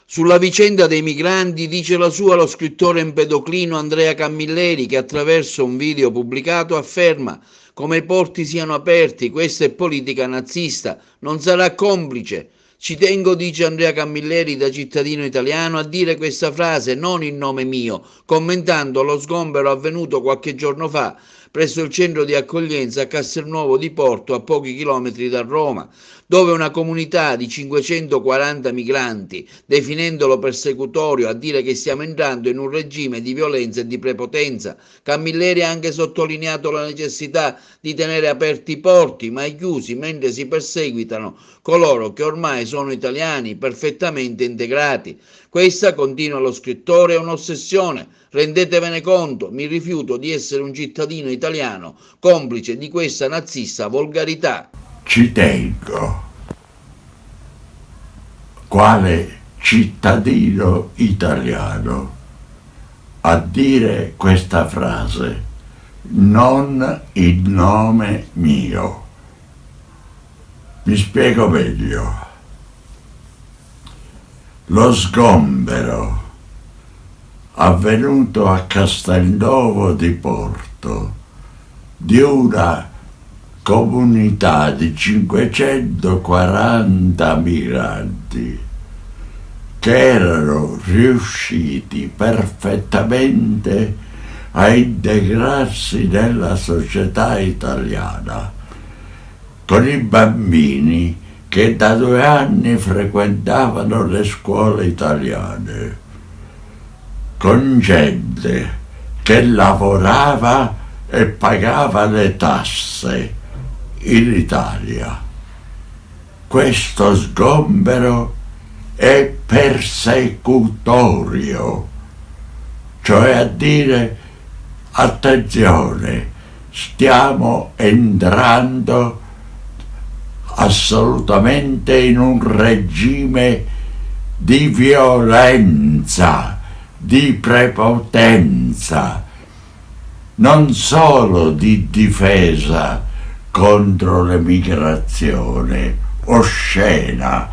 Sulla vicenda dei migranti dice la sua lo scrittore empedoclino Andrea Camilleri, che attraverso un video pubblicato afferma come i porti siano aperti, questa è politica nazista, non sarà complice. Ci tengo, dice Andrea Camilleri, da cittadino italiano, a dire questa frase, non in nome mio, commentando lo sgombero avvenuto qualche giorno fa presso il centro di accoglienza a Castelnuovo di Porto, a pochi chilometri da Roma, dove una comunità di 540 migranti, definendolo persecutorio, a dire che stiamo entrando in un regime di violenza e di prepotenza. Camilleri ha anche sottolineato la necessità di tenere aperti i porti, mai chiusi, mentre si perseguitano coloro che ormai sono italiani perfettamente integrati. Questa, continua lo scrittore, è un'ossessione. Rendetevene conto, mi rifiuto di essere un cittadino italiano complice di questa nazista volgarità. Ci tengo, quale cittadino italiano, a dire questa frase, non in nome mio. Mi spiego meglio. Lo sgombero avvenuto a Castelnuovo di Porto di una comunità di 540 migranti che erano riusciti perfettamente a integrarsi nella società italiana, con i bambini che da 2 anni frequentavano le scuole italiane, con gente che lavorava e pagava le tasse in Italia. Questo sgombero è persecutorio, cioè a dire, attenzione, stiamo entrando assolutamente in un regime di violenza, di prepotenza, non solo di difesa contro l'emigrazione oscena,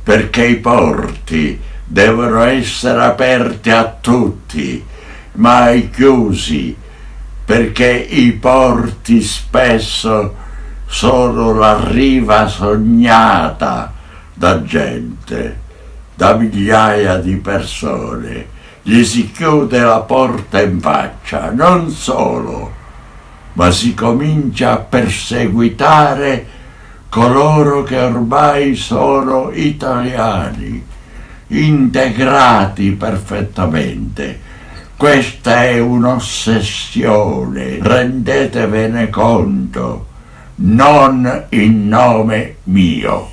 perché i porti devono essere aperti a tutti, mai chiusi, perché i porti spesso sono la riva sognata da gente, da migliaia di persone. Gli si chiude la porta in faccia, non solo, ma si comincia a perseguitare coloro che ormai sono italiani, integrati perfettamente. Questa è un'ossessione, rendetevene conto, non in nome mio.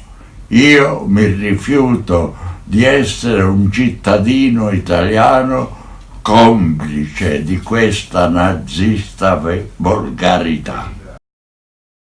Io mi rifiuto di essere un cittadino italiano complice di questa nazista volgarità.